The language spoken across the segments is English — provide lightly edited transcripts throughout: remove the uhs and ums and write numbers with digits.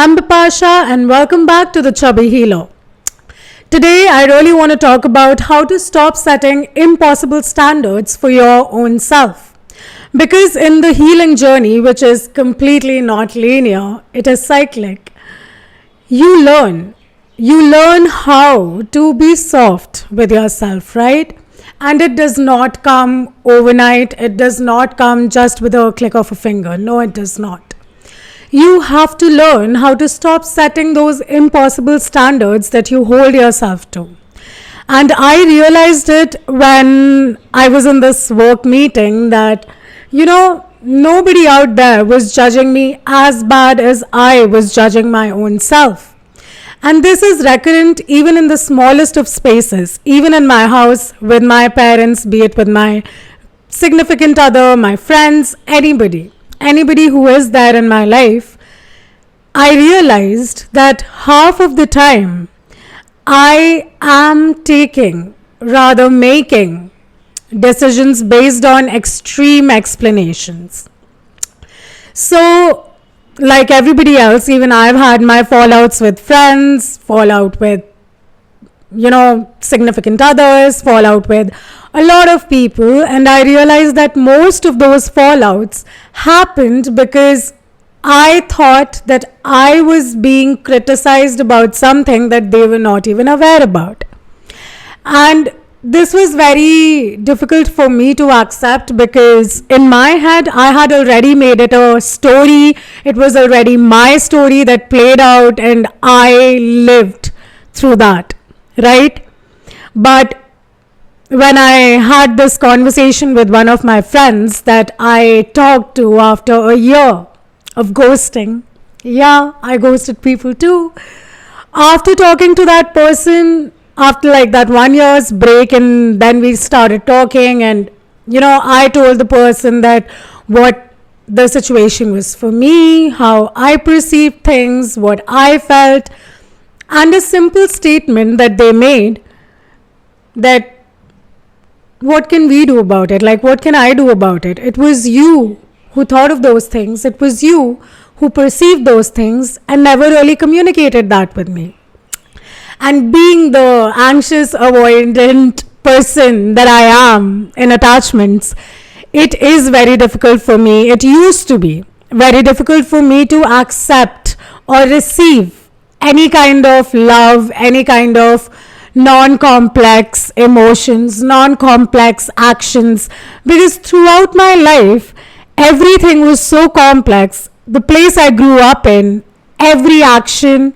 I'm Bipasha and welcome back to the Chubby Healer. Today, I really want to talk about how to stop setting impossible standards for your own self. Because in the healing journey, which is completely not linear, it is cyclic, you learn. You learn how to be soft with yourself, right? And it does not come overnight. It does not come just with a click of a finger. No, it does not. You have to learn how to stop setting those impossible standards that you hold yourself to. And I realized it when I was in this work meeting that, nobody out there was judging me as bad as I was judging my own self. And this is recurrent even in the smallest of spaces, even in my house, with my parents, be it with my significant other, my friends, anybody who is there in my life. I realized that half of the time I am making decisions based on extreme explanations. So, like everybody else, even I've had my fallouts with friends, fallout with, significant others, fallout with a lot of people. And I realized that most of those fallouts happened because I thought that I was being criticized about something that they were not even aware about. And this was very difficult for me to accept because in my head, I had already made it a story. It was already my story that played out and I lived through that, right? But when I had this conversation with one of my friends that I talked to after a year of ghosting, I ghosted people too. After talking to that person, after like that 1 year's break, and then we started talking, and I told the person that what the situation was for me, how I perceived things, what I felt, and a simple statement that they made that what can we do about it? Like, what can I do about it? It was you who thought of those things. It was you who perceived those things and never really communicated that with me. And being the anxious, avoidant person that I am in attachments, it is very difficult for me. It used to be very difficult for me to accept or receive any kind of love, any kind of non-complex emotions, non-complex actions, because throughout my life, everything was so complex. The place I grew up in, every action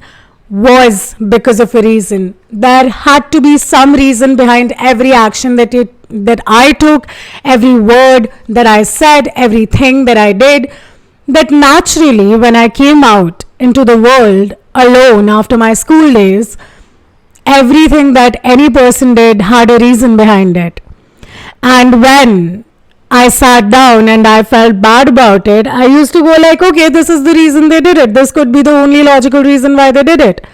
was because of a reason. There had to be some reason behind every action that I took, every word that I said, everything that I did. That naturally, when I came out into the world alone after my school days, everything that any person did had a reason behind it. And when I sat down and I felt bad about it, I used to go like, okay, this is the reason they did it. This could be the only logical reason why they did it.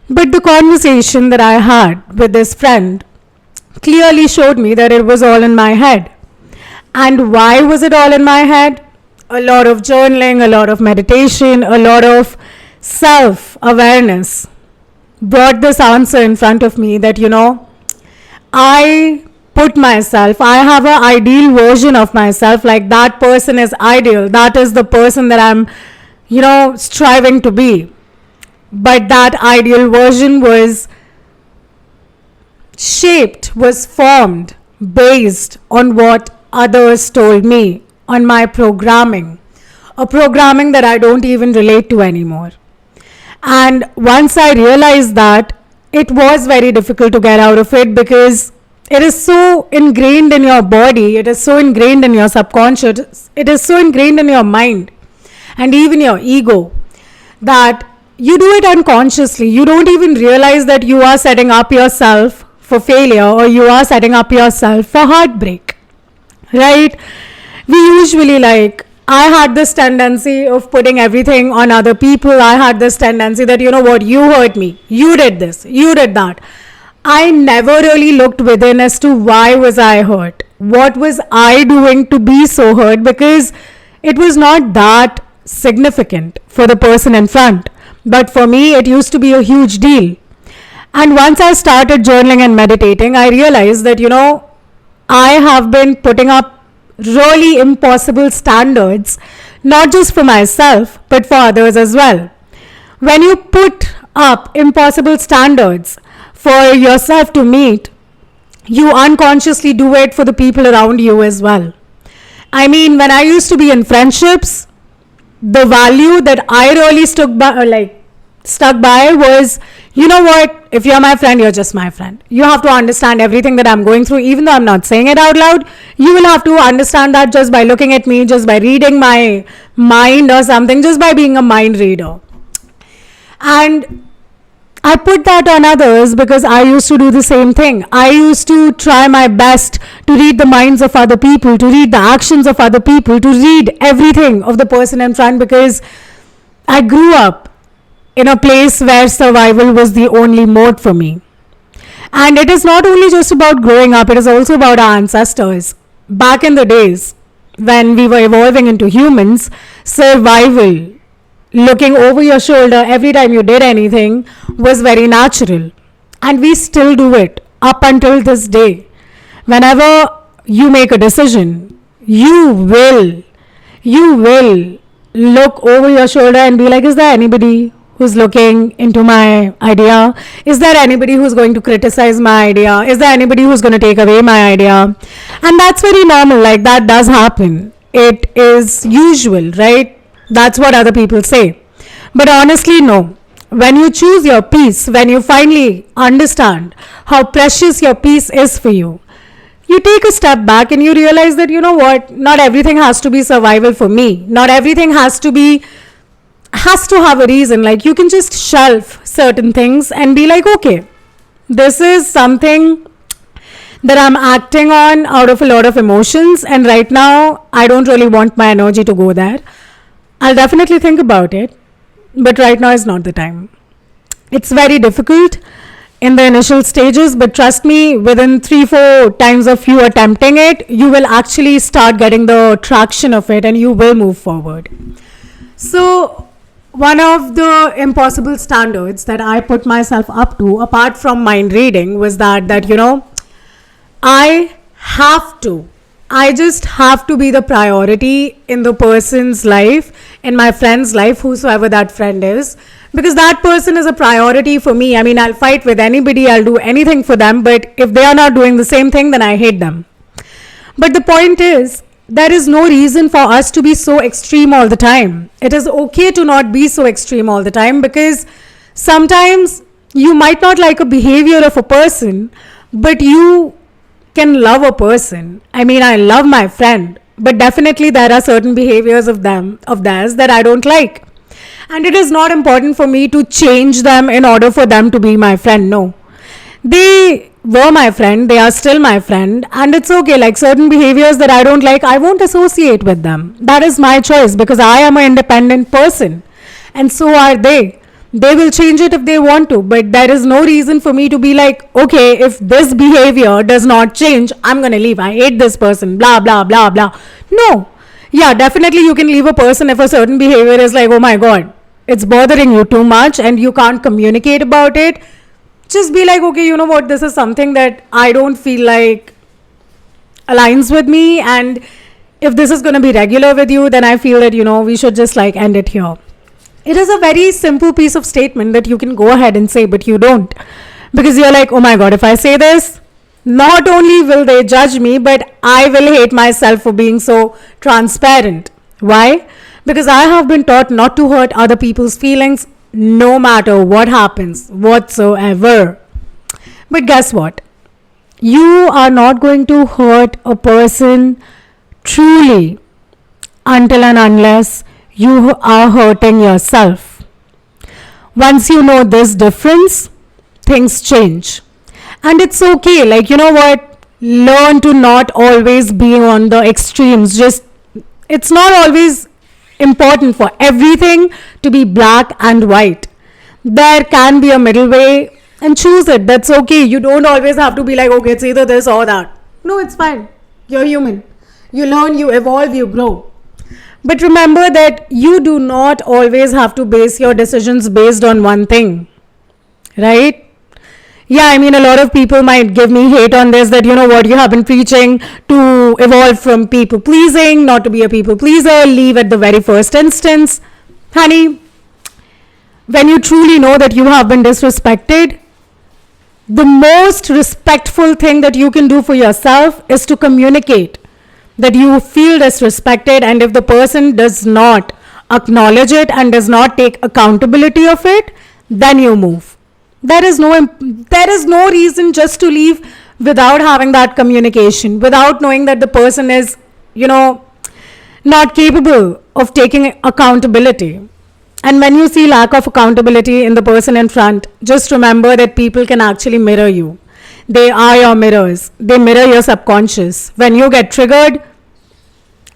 But the conversation that I had with this friend clearly showed me that it was all in my head. And why was it all in my head? A lot of journaling, a lot of meditation, a lot of self-awareness brought this answer in front of me that, I have an ideal version of myself, like that person is ideal. That is the person that I'm, striving to be. But that ideal version was formed based on what others told me, on my programming, a programming that I don't even relate to anymore. And once I realized that, it was very difficult to get out of it because it is so ingrained in your body, it is so ingrained in your subconscious, it is so ingrained in your mind and even your ego that you do it unconsciously. You don't even realize that you are setting up yourself for failure or you are setting up yourself for heartbreak, right? We usually I had this tendency of putting everything on other people. I had this tendency that, you hurt me. You did this. You did that. I never really looked within as to why was I hurt. What was I doing to be so hurt? Because it was not that significant for the person in front. But for me, it used to be a huge deal. And once I started journaling and meditating, I realized that, I have been putting up really impossible standards, not just for myself, but for others as well. When you put up impossible standards for yourself to meet, you unconsciously do it for the people around you as well. I mean, when I used to be in friendships, the value that I really stuck by was, you know what, if you're my friend, you're just my friend. You have to understand everything that I'm going through, even though I'm not saying it out loud. You will have to understand that just by looking at me, just by reading my mind or something, just by being a mind reader. And I put that on others because I used to do the same thing. I used to try my best to read the minds of other people, to read the actions of other people, to read everything of the person in front, because I grew up in a place where survival was the only mode for me. And it is not only just about growing up, it is also about our ancestors. Back in the days when we were evolving into humans, survival, looking over your shoulder every time you did anything, was very natural. And we still do it up until this day. Whenever you make a decision, you will look over your shoulder and be like, is there anybody who's looking into my idea? Is there anybody who's going to criticize my idea? Is there anybody who's going to take away my idea? And that's very normal. Like, that does happen. It is usual, right? That's what other people say. But honestly, no. When you choose your peace, when you finally understand how precious your peace is for you, you take a step back and you realize that, you know what, not everything has to be survival for me. Not everything has to have a reason. Like, you can just shelf certain things and be like, okay, this is something that I'm acting on out of a lot of emotions, and right now I don't really want my energy to go there. I'll definitely think about it, but right now is not the time. It's very difficult in the initial stages, but trust me, within 3-4 times of you attempting it, you will actually start getting the traction of it and you will move forward. So one of the impossible standards that I put myself up to, apart from mind reading, was that I just have to be the priority in the person's life, in my friend's life, whosoever that friend is, because that person is a priority for me. I mean, I'll fight with anybody, I'll do anything for them, but if they are not doing the same thing, then I hate them. But the point is, there is no reason for us to be so extreme all the time. It is okay to not be so extreme all the time, because sometimes you might not like a behavior of a person, but you can love a person. I mean, I love my friend, but definitely there are certain behaviors of theirs that I don't like. And it is not important for me to change them in order for them to be my friend. No. They were my friend, they are still my friend, and it's okay. Like, certain behaviors that I don't like, I won't associate with them. That is my choice, because I am an independent person, and so are they. They will change it if they want to, but there is no reason for me to be like, okay, if this behavior does not change, I'm going to leave. I hate this person, blah, blah, blah, blah. No. Yeah, definitely you can leave a person if a certain behavior is like, oh my God, it's bothering you too much and you can't communicate about it. Just be like, okay, you know what, this is something that I don't feel like aligns with me, and if this is going to be regular with you, then I feel that, we should just like end it here. It is a very simple piece of statement that you can go ahead and say, but you don't. Because you're like, oh my God, if I say this, not only will they judge me, but I will hate myself for being so transparent. Why? Because I have been taught not to hurt other people's feelings, no matter what happens, whatsoever. But guess what? You are not going to hurt a person truly until and unless you are hurting yourself. Once you know this difference, things change. And it's okay. Like, you know what? Learn to not always be on the extremes. It's not always important for everything to be black and white. There can be a middle way, and choose it. That's okay. You don't always have to be like, okay, it's either this or that. No, it's fine. You're human. You learn, you evolve, you grow. But remember that you do not always have to base your decisions based on one thing, right? Yeah, I mean, a lot of people might give me hate on this, that, you know what, you have been preaching to evolve from people pleasing, not to be a people pleaser, leave at the very first instance. Honey, when you truly know that you have been disrespected, the most respectful thing that you can do for yourself is to communicate that you feel disrespected, and if the person does not acknowledge it and does not take accountability of it, then you move. There is no reason just to leave without having that communication, without knowing that the person is, not capable of taking accountability. And when you see lack of accountability in the person in front, just remember that people can actually mirror you. They are your mirrors. They mirror your subconscious. When you get triggered,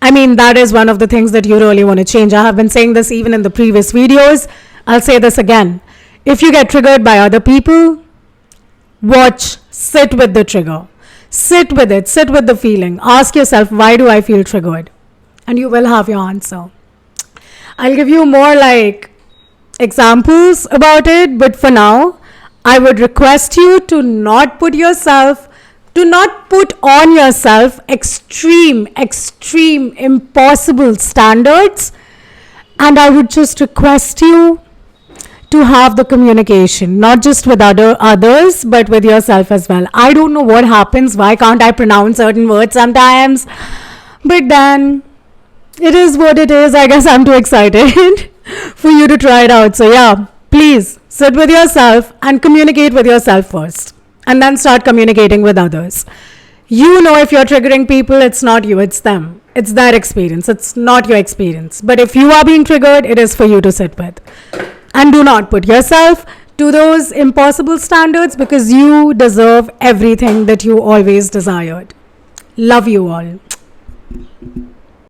I mean, that is one of the things that you really want to change. I have been saying this even in the previous videos. I'll say this again. If you get triggered by other people, watch, sit with the trigger. Sit with it, sit with the feeling. Ask yourself, why do I feel triggered? And you will have your answer. I'll give you more like examples about it, but for now, I would request you to not put on yourself extreme, impossible standards. And I would just request you to have the communication, not just with others, but with yourself as well. I don't know what happens. Why can't I pronounce certain words sometimes? But then it is what it is. I guess I'm too excited for you to try it out. So yeah, please sit with yourself and communicate with yourself first, and then start communicating with others. You know, if you're triggering people, it's not you, it's them. It's their experience. It's not your experience. But if you are being triggered, it is for you to sit with. And do not put yourself to those impossible standards, because you deserve everything that you always desired. Love you all.